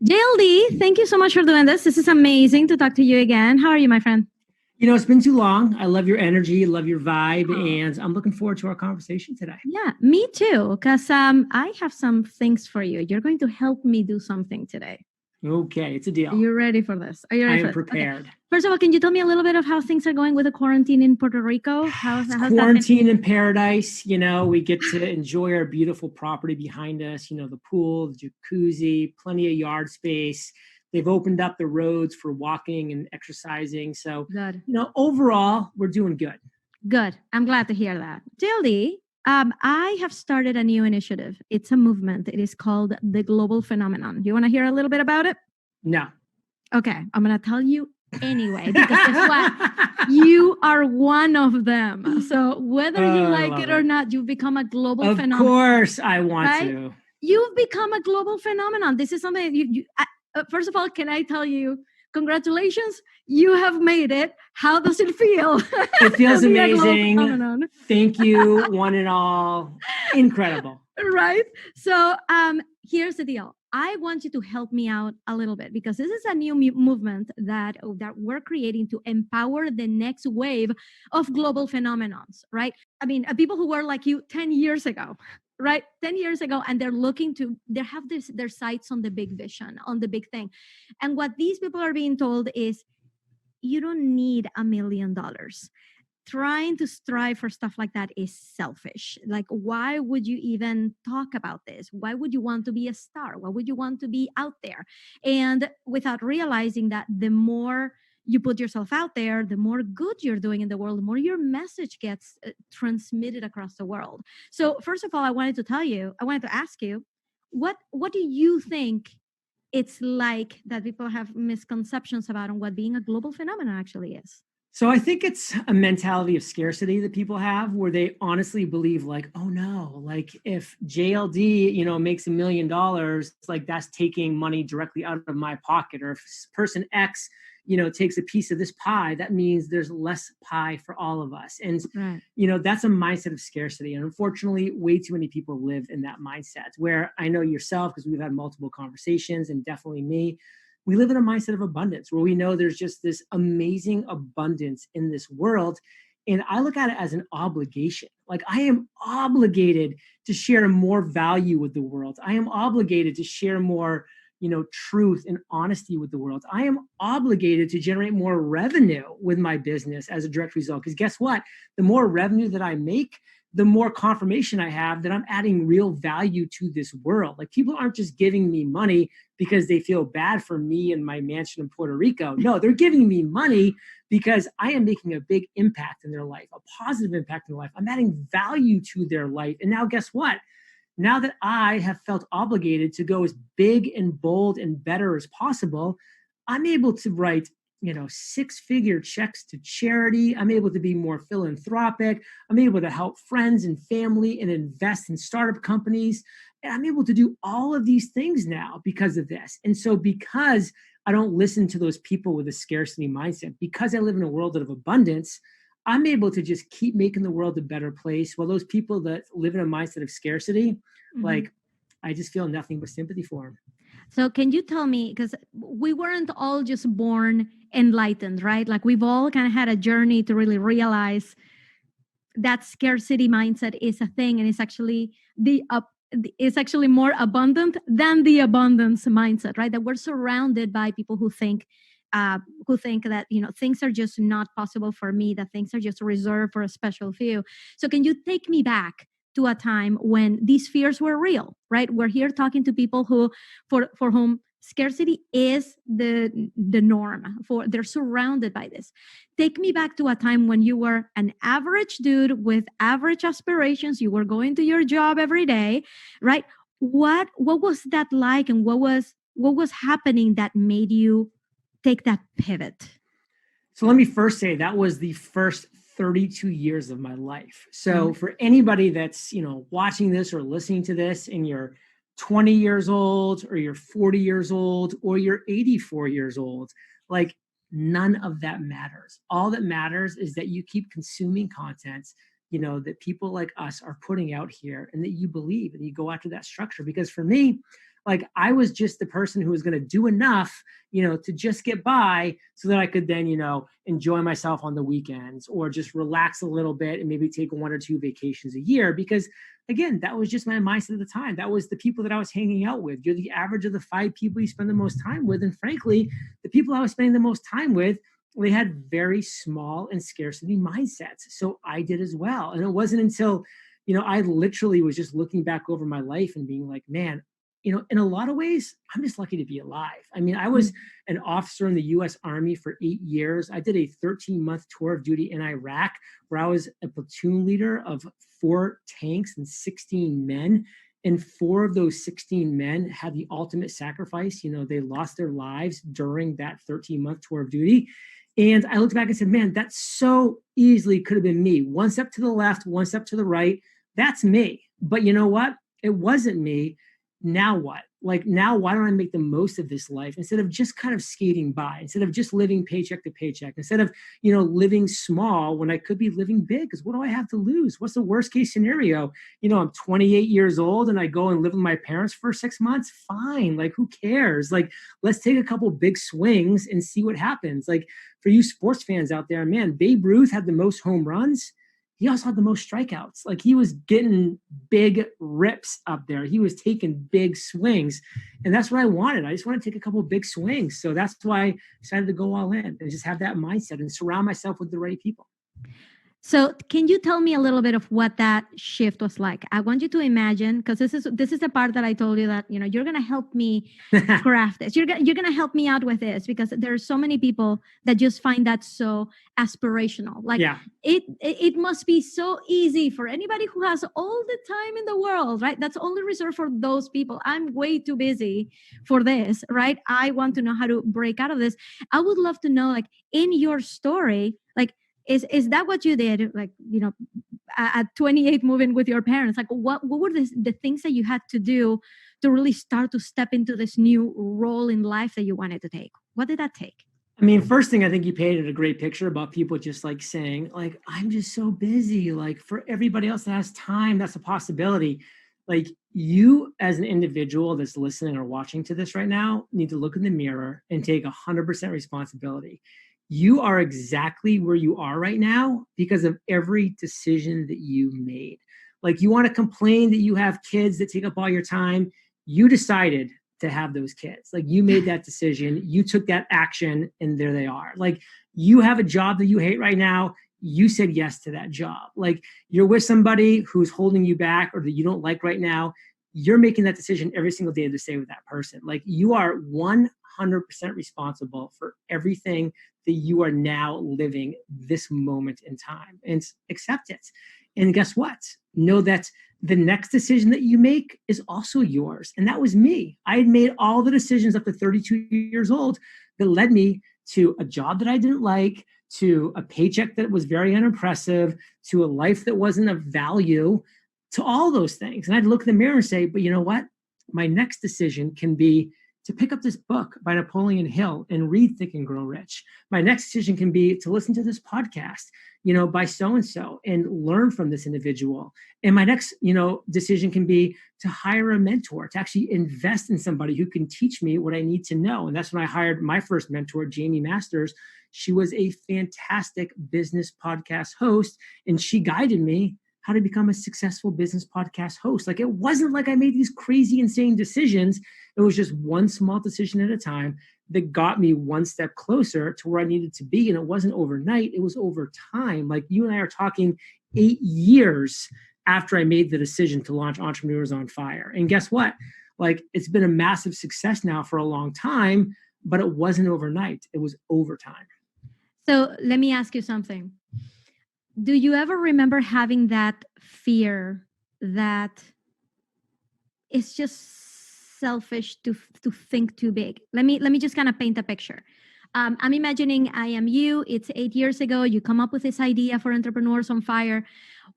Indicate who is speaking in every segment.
Speaker 1: JLD, thank you so much for doing this. This is amazing to talk to you again. How are you, my friend?
Speaker 2: It's been too long. I love your energy, love your vibe, and I'm looking forward to our conversation today.
Speaker 1: Yeah, me too, because I have some things for you. You're going to help me do something today.
Speaker 2: Okay, it's a deal.
Speaker 1: Are you ready for this? Are you ready
Speaker 2: I
Speaker 1: for
Speaker 2: am
Speaker 1: this?
Speaker 2: prepared.
Speaker 1: Okay. First of all, can you tell me a little bit of how things are going with the quarantine in Puerto Rico? How's
Speaker 2: quarantine in paradise? We get to enjoy our beautiful property behind us. The pool, the jacuzzi, plenty of yard space. They've opened up the roads for walking and exercising. So,
Speaker 1: Good.
Speaker 2: Overall, we're doing good.
Speaker 1: Good. I'm glad to hear that. JLD, I have started a new initiative. It's a movement. It is called the Global Phenomenon. You want to hear a little bit about it?
Speaker 2: No.
Speaker 1: Okay, I'm going to tell you anyway, because guess what? You are one of them. So whether you like it or not, you've become a global phenomenon.
Speaker 2: Of course I want to.
Speaker 1: You've become a global phenomenon. This is something first of all, can I tell you, congratulations, you have made it. How does it feel?
Speaker 2: It feels amazing. Thank you, one and all. Incredible.
Speaker 1: Right? So here's the deal. I want you to help me out a little bit, because this is a new movement that we're creating to empower the next wave of global phenomenons, right? I mean, people who were like you 10 years ago, right? 10 years ago, and they have their sights on the big vision, on the big thing. And what these people are being told is, you don't need $1 million. Trying to strive for stuff like that is selfish. Like, why would you even talk about this? Why would you want to be a star? Why would you want to be out there? And without realizing that the more you put yourself out there, the more good you're doing in the world, the more your message gets transmitted across the world. So first of all, I wanted to ask you, what do you think it's like that people have misconceptions about, and what being a global phenomenon actually is?
Speaker 2: So I think it's a mentality of scarcity that people have, where they honestly believe, like, oh no, like if JLD, makes $1 million, it's like that's taking money directly out of my pocket. Or if person X, takes a piece of this pie, that means there's less pie for all of us. And, that's a mindset of scarcity. And unfortunately, way too many people live in that mindset, where I know yourself, because we've had multiple conversations, and definitely me, we live in a mindset of abundance, where we know there's just this amazing abundance in this world. And I look at it as an obligation. Like, I am obligated to share more value with the world. I am obligated to share more, truth and honesty with the world. I am obligated to generate more revenue with my business as a direct result. Because guess what? The more revenue that I make, the more confirmation I have that I'm adding real value to this world. Like, people aren't just giving me money because they feel bad for me and my mansion in Puerto Rico. No, they're giving me money because I am making a big impact in their life, a positive impact in their life. I'm adding value to their life. And now guess what? Now that I have felt obligated to go as big and bold and better as possible, I'm able to write 6-figure checks to charity. I'm able to be more philanthropic. I'm able to help friends and family and invest in startup companies. And I'm able to do all of these things now because of this. And so, because I don't listen to those people with a scarcity mindset, because I live in a world of abundance, I'm able to just keep making the world a better place. While those people that live in a mindset of scarcity, like, I just feel nothing but sympathy for them.
Speaker 1: So can you tell me, because we weren't all just born enlightened, right? Like, we've all kind of had a journey to really realize that scarcity mindset is a thing, and it's actually it's actually more abundant than the abundance mindset, right? That we're surrounded by people who think that things are just not possible for me, that things are just reserved for a special few. So can you take me back to a time when these fears were real, right? We're here talking to people who, for whom scarcity is the norm. They're surrounded by this. Take me back to a time when you were an average dude with average aspirations. You were going to your job every day, right? What was that like, and what was happening that made you take that pivot?
Speaker 2: So let me first say that was the first 32 years of my life. So for anybody that's, watching this or listening to this, and you're 20 years old, or you're 40 years old, or you're 84 years old, like, none of that matters. All that matters is that you keep consuming content, that people like us are putting out here, and that you believe, and you go after that structure. Because for me, Like I was just the person who was going to do enough, to just get by so that I could then, enjoy myself on the weekends or just relax a little bit and maybe take 1 or 2 vacations a year. Because again, that was just my mindset at the time. That was the people that I was hanging out with. You're the average of the 5 people you spend the most time with. And frankly, the people I was spending the most time with, they had very small and scarcity mindsets. So I did as well. And it wasn't until, I literally was just looking back over my life and being like, man, in a lot of ways, I'm just lucky to be alive. I mean, I was an officer in the US Army for 8 years. I did a 13-month tour of duty in Iraq where I was a platoon leader of 4 tanks and 16 men. And 4 of those 16 men had the ultimate sacrifice. They lost their lives during that 13-month tour of duty. And I looked back and said, man, that so easily could have been me. 1 step to the left, 1 step to the right. That's me. But you know what? It wasn't me. Now what? Like now, why don't I make the most of this life instead of just kind of skating by, instead of just living paycheck to paycheck, instead of, living small when I could be living big? Because what do I have to lose? What's the worst case scenario? I'm 28 years old and I go and live with my parents for 6 months. Fine. Like, who cares? Like, let's take a couple big swings and see what happens. Like, for you sports fans out there, man, Babe Ruth had the most home runs. He also had the most strikeouts. Like, he was getting big rips up there. He was taking big swings. And that's what I wanted. I just want to take a couple of big swings. So that's why I decided to go all in and just have that mindset and surround myself with the right people.
Speaker 1: So can you tell me a little bit of what that shift was like? I want you to imagine, because this is the part that I told you that, you're going to help me craft this. You're going to help me out with this, because there are so many people that just find that so aspirational. Like, it must be so easy for anybody who has all the time in the world, right? That's only reserved for those people. I'm way too busy for this, right? I want to know how to break out of this. I would love to know, like, in your story, like, is that what you did? Like, at 28, moving with your parents, like what were the things that you had to do to really start to step into this new role in life that you wanted to take? What did that take?
Speaker 2: I mean, first thing, I think you painted a great picture about people just like saying, like, I'm just so busy. Like, for everybody else that has time, that's a possibility. Like, you as an individual that's listening or watching to this right now need to look in the mirror and take 100% responsibility. You are exactly where you are right now because of every decision that you made. Like, you want to complain that you have kids that take up all your time. You decided to have those kids. Like, you made that decision, you took that action, and there they are. Like, you have a job that you hate right now. You said yes to that job. Like, you're with somebody who's holding you back or that you don't like right now. You're making that decision every single day to stay with that person. Like, you are 100% responsible for everything that you are now living this moment in time, and accept it. And guess what? Know that the next decision that you make is also yours. And that was me. I had made all the decisions up to 32 years old that led me to a job that I didn't like, to a paycheck that was very unimpressive, to a life that wasn't of value, to all those things. And I'd look in the mirror and say, but you know what? My next decision can be to pick up this book by Napoleon Hill and read Think and Grow Rich. My next decision can be to listen to this podcast, by so-and-so and learn from this individual. And my next, decision can be to hire a mentor, to actually invest in somebody who can teach me what I need to know. And that's when I hired my first mentor, Jamie Masters. She was a fantastic business podcast host, and she guided me how to become a successful business podcast host. Like, it wasn't like I made these crazy, insane decisions. It was just one small decision at a time that got me one step closer to where I needed to be. And it wasn't overnight, it was over time. Like, you and I are talking 8 years after I made the decision to launch Entrepreneurs on Fire. And guess what? Like, it's been a massive success now for a long time, but it wasn't overnight. It was over time.
Speaker 1: So let me ask you something. Do you ever remember having that fear that it's just selfish to think too big? Let me just kind of paint a picture. I'm imagining I am you. It's 8 years ago. You come up with this idea for Entrepreneurs on Fire.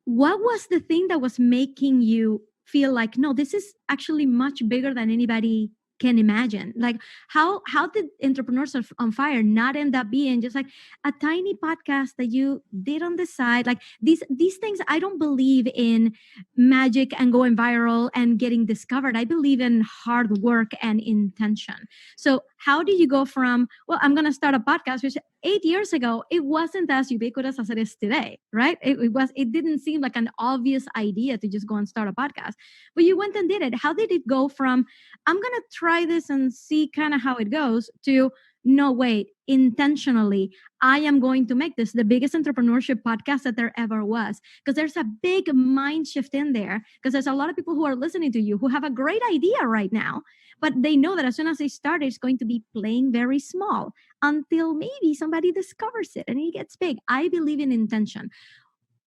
Speaker 1: What was the thing that was making you feel like, no, this is actually much bigger than anybody can imagine. Like how did Entrepreneurs on Fire not end up being just like a tiny podcast that you did on the side? Like these things, I don't believe in magic and going viral and getting discovered. I believe in hard work and intention. So how do you go from, well, I'm going to start a podcast, which 8 years ago, it wasn't as ubiquitous as it is today, right? It didn't seem like an obvious idea to just go and start a podcast, but you went and did it. How did it go from, I'm going to try this and see kind of how it goes, to, no, wait, intentionally, I am going to make this the biggest entrepreneurship podcast that there ever was? Because there's a big mind shift in there, because there's a lot of people who are listening to you who have a great idea right now, but they know that as soon as they start, it's going to be playing very small until maybe somebody discovers it and it gets big. I believe in intention.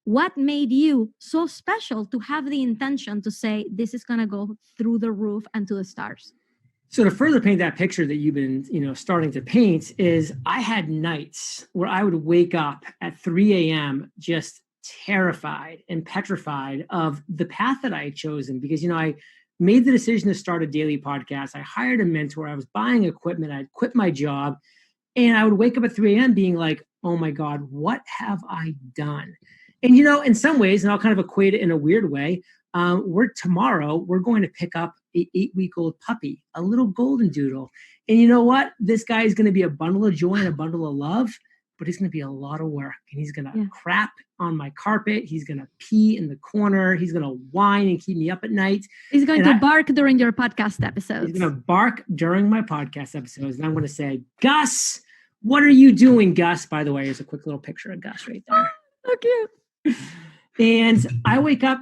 Speaker 1: What made you so special to have the intention to say, this is going to go through the roof and to the stars?
Speaker 2: So to further paint that picture that you've been, starting to paint, is I had nights where I would wake up at 3 a.m. just terrified and petrified of the path that I had chosen, because, I made the decision to start a daily podcast. I hired a mentor. I was buying equipment. I'd quit my job, and I would wake up at 3 a.m. being like, oh my God, what have I done? And, in some ways, and I'll kind of equate it in a weird way, tomorrow we're going to pick up an 8-week-old puppy, a little golden doodle. And you know what? This guy is going to be a bundle of joy and a bundle of love, but he's going to be a lot of work. And he's going to crap on my carpet. He's going to pee in the corner. He's going to whine and keep me up at night.
Speaker 1: He's going to bark during your podcast episodes.
Speaker 2: He's going to bark during my podcast episodes. And I'm going to say, Gus, what are you doing, Gus? By the way, there's a quick little picture of Gus right there.
Speaker 1: So cute.
Speaker 2: And I wake up,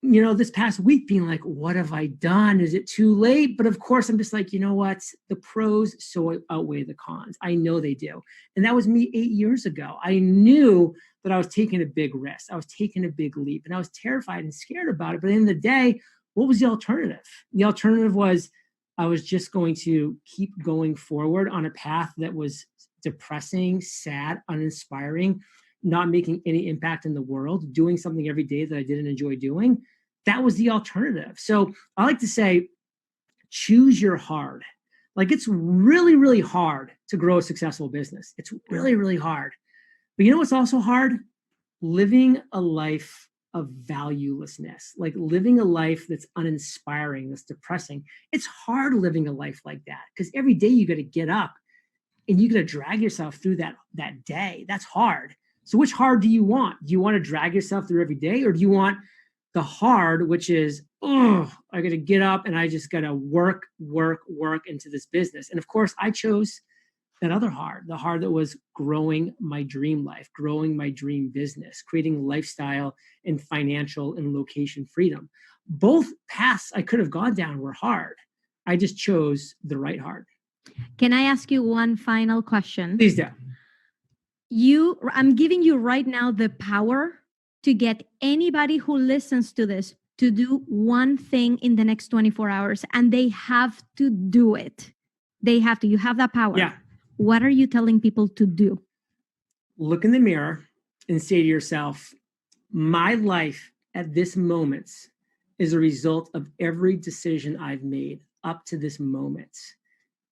Speaker 2: this past week being like, what have I done? Is it too late? But of course, I'm just like, you know what? The pros so outweigh the cons. I know they do. And that was me 8 years ago. I knew that I was taking a big risk. I was taking a big leap, and I was terrified and scared about it. But at the end of the day, what was the alternative? The alternative was I was just going to keep going forward on a path that was depressing, sad, uninspiring, not making any impact in the world, doing something every day that I didn't enjoy doing. That was the alternative. So I like to say, choose your hard. Like, it's really, really hard to grow a successful business. It's really, really hard. But you know what's also hard? Living a life of valuelessness, like living a life that's uninspiring, that's depressing. It's hard living a life like that, because every day you got to get up and you got to drag yourself through that day. That's hard. So which hard do you want? Do you want to drag yourself through every day, or do you want the hard, which is, I got to get up and I just got to work into this business? And of course, I chose that other hard, the hard that was growing my dream life, growing my dream business, creating lifestyle and financial and location freedom. Both paths I could have gone down were hard. I just chose the right hard.
Speaker 1: Can I ask you one final question?
Speaker 2: Please do.
Speaker 1: I'm giving you right now the power to get anybody who listens to this to do one thing in the next 24 hours, and they have to do it. They have to. You have that power.
Speaker 2: Yeah.
Speaker 1: What are you telling people to do?
Speaker 2: Look in the mirror and say to yourself, my life at this moment is a result of every decision I've made up to this moment.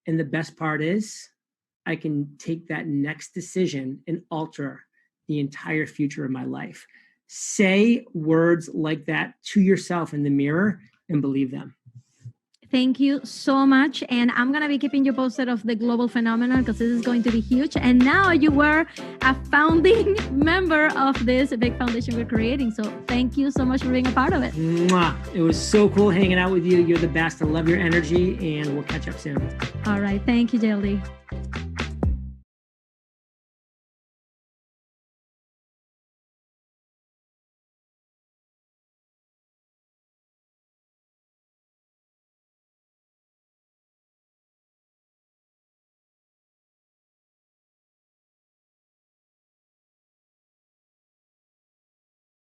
Speaker 2: And the best part is, I can take that next decision and alter the entire future of my life. Say words like that to yourself in the mirror and believe them.
Speaker 1: Thank you so much. And I'm going to be keeping you posted of the global phenomenon, because this is going to be huge. And now you were a founding member of this big foundation we're creating. So thank you so much for being a part of it.
Speaker 2: Mwah. It was so cool hanging out with you. You're the best. I love your energy, and we'll catch up soon.
Speaker 1: All right. Thank you, JLD.